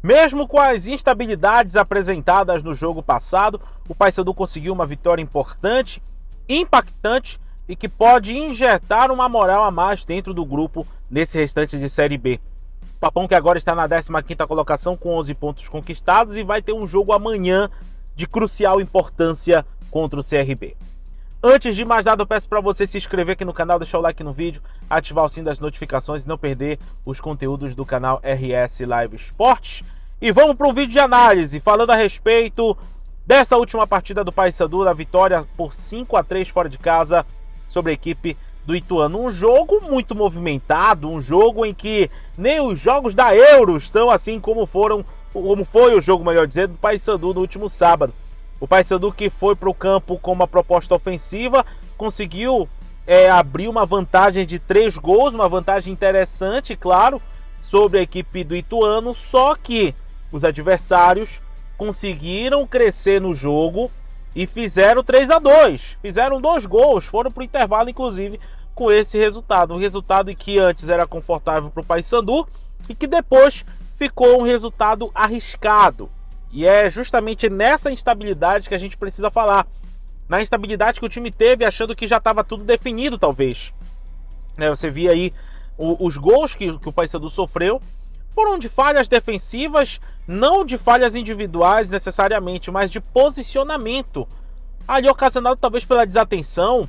Mesmo com as instabilidades apresentadas no jogo passado, o Paysandu conseguiu uma vitória importante, impactante e que pode injetar uma moral a mais dentro do grupo nesse restante de Série B. O Papão que agora está na 15ª colocação com 11 pontos conquistados e vai ter um jogo amanhã de crucial importância contra o CRB. Antes de mais nada, eu peço para você se inscrever aqui no canal, deixar o like no vídeo, ativar o sininho das notificações e não perder os conteúdos do canal RS Live Esportes. E vamos para um vídeo de análise falando a respeito dessa última partida do Paysandu, da vitória por 5-3 fora de casa sobre a equipe do Ituano. Um jogo muito movimentado, um jogo em que nem os jogos da Euro estão assim como foi o jogo, melhor dizendo, do Paysandu no último sábado. O Paysandu que foi para o campo com uma proposta ofensiva, conseguiu abrir uma vantagem de 3 gols, uma vantagem interessante, claro, sobre a equipe do Ituano, só que os adversários conseguiram crescer no jogo e fizeram 3-2, fizeram 2 gols, foram para o intervalo inclusive com esse resultado, um resultado que antes era confortável para o Paysandu e que depois ficou um resultado arriscado. E é justamente nessa instabilidade que a gente precisa falar, na instabilidade que o time teve achando que já estava tudo definido talvez. Você via aí os gols que o Paysandu sofreu foram de falhas defensivas, não de falhas individuais necessariamente, mas de posicionamento. Ali ocasionado talvez pela desatenção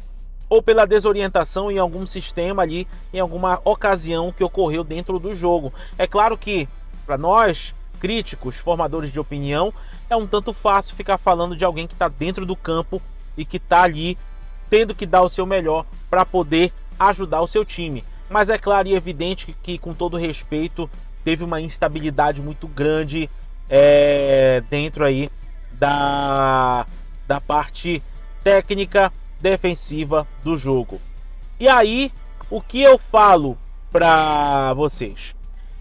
ou pela desorientação em algum sistema ali, em alguma ocasião que ocorreu dentro do jogo. É claro que, para nós, críticos, formadores de opinião, é um tanto fácil ficar falando de alguém que está dentro do campo e que está ali tendo que dar o seu melhor para poder ajudar o seu time. Mas é claro e evidente que com todo respeito, teve uma instabilidade muito grande dentro aí da parte técnica defensiva do jogo. E aí, o que eu falo para vocês?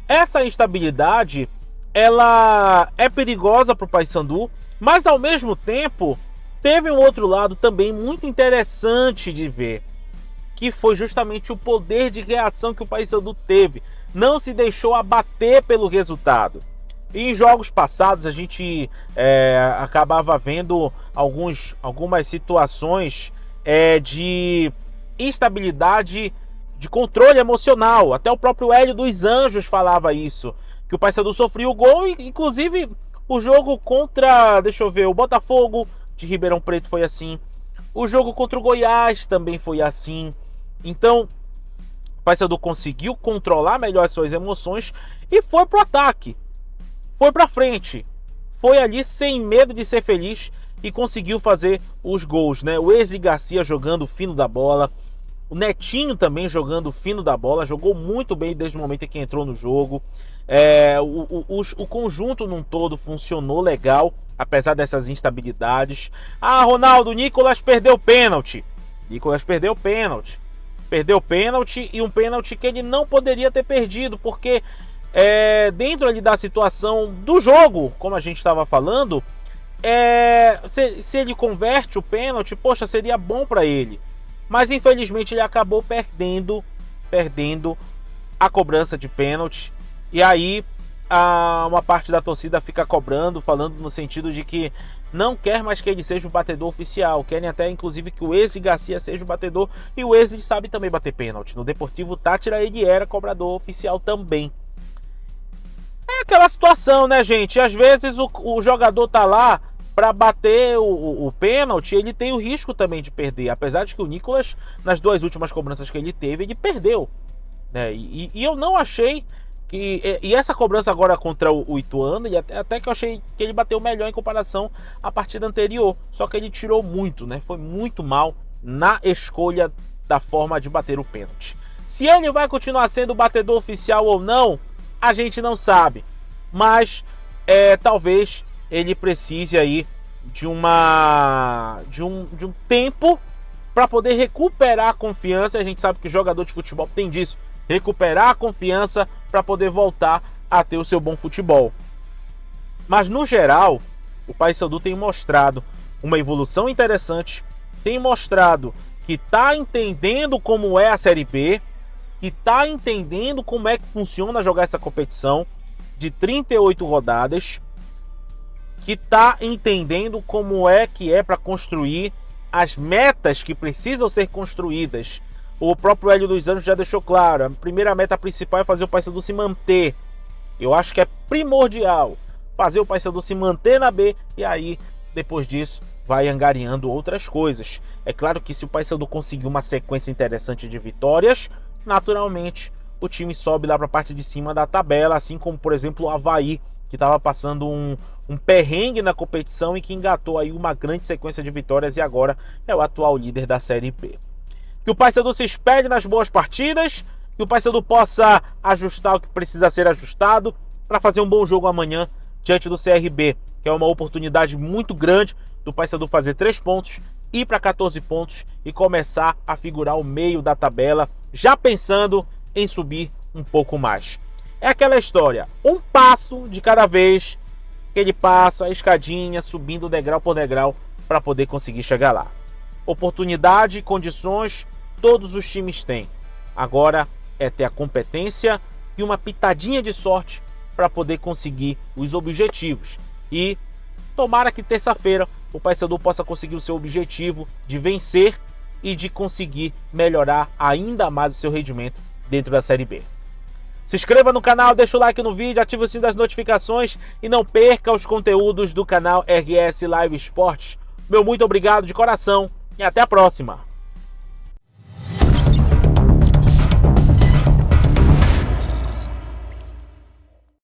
Essa instabilidade, ela é perigosa para o Paysandu, mas ao mesmo tempo, teve um outro lado também muito interessante de ver, que foi justamente o poder de reação que o Paysandu teve. Não se deixou abater pelo resultado. E em jogos passados a gente acabava vendo algumas situações de instabilidade, de controle emocional. Até o próprio Hélio dos Anjos falava isso, que o Paysandu sofria o gol, e inclusive o jogo contra, deixa eu ver, o Botafogo de Ribeirão Preto foi assim. O jogo contra o Goiás também foi assim. Então, o Paysandu conseguiu controlar melhor as suas emoções e foi pro ataque, foi pra frente, foi ali sem medo de ser feliz e conseguiu fazer os gols, né? O Wesley Garcia jogando fino da bola, o Netinho também jogando fino da bola, jogou muito bem desde o momento em que entrou no jogo. O conjunto num todo funcionou legal, apesar dessas instabilidades. Ronaldo, Nicolas perdeu o pênalti. Perdeu o pênalti, e um pênalti que ele não poderia ter perdido, porque dentro ali da situação do jogo, como a gente estava falando, se ele converte o pênalti, poxa, seria bom para ele. Mas infelizmente ele acabou perdendo a cobrança de pênalti. E aí uma parte da torcida fica cobrando, falando no sentido de que não quer mais que ele seja o batedor oficial. Querem até inclusive que o Wesley Garcia seja o batedor. E o Wesley sabe também bater pênalti. No Deportivo Táchira ele era cobrador oficial também. É aquela situação, né, gente? Às vezes o jogador tá lá para bater o pênalti, ele tem o risco também de perder. Apesar de que o Nicolas, nas 2 últimas cobranças que ele teve, ele perdeu, né? E eu não achei que... E essa cobrança agora contra o Ituano, até que eu achei que ele bateu melhor em comparação à partida anterior. Só que ele tirou muito, né? Foi muito mal na escolha da forma de bater o pênalti. Se ele vai continuar sendo o batedor oficial ou não, a gente não sabe. Mas talvez ele precise aí de um tempo para poder recuperar a confiança. A gente sabe que o jogador de futebol tem disso, recuperar a confiança para poder voltar a ter o seu bom futebol. Mas no geral, o Paysandu tem mostrado uma evolução interessante, tem mostrado que está entendendo como é a Série B, que está entendendo como é que funciona jogar essa competição. de 38 rodadas, que está entendendo como é que é para construir as metas que precisam ser construídas. O próprio Hélio dos Anjos já deixou claro, a primeira meta principal é fazer o Paysandu se manter. Eu acho que é primordial fazer o Paysandu se manter na B, e aí, depois disso, vai angariando outras coisas. É claro que se o Paysandu conseguir uma sequência interessante de vitórias, naturalmente o time sobe lá para a parte de cima da tabela, assim como, por exemplo, o Avaí, que estava passando um perrengue na competição e que engatou aí uma grande sequência de vitórias e agora é o atual líder da Série B. Que o Paysandu se espelhe nas boas partidas, que o Paysandu possa ajustar o que precisa ser ajustado para fazer um bom jogo amanhã diante do CRB, que é uma oportunidade muito grande do Paysandu fazer 3 pontos, ir para 14 pontos e começar a figurar o meio da tabela, já pensando em subir um pouco mais. É aquela história, um passo de cada vez que ele passa a escadinha, subindo degrau por degrau para poder conseguir chegar lá. Oportunidade, condições, todos os times têm. Agora é ter a competência e uma pitadinha de sorte para poder conseguir os objetivos. E tomara que terça-feira o Paysandu possa conseguir o seu objetivo de vencer e de conseguir melhorar ainda mais o seu rendimento dentro da Série B. Se inscreva no canal, deixa o like no vídeo, ative o sininho das notificações e não perca os conteúdos do canal RS Live Esportes. Meu muito obrigado de coração e até a próxima!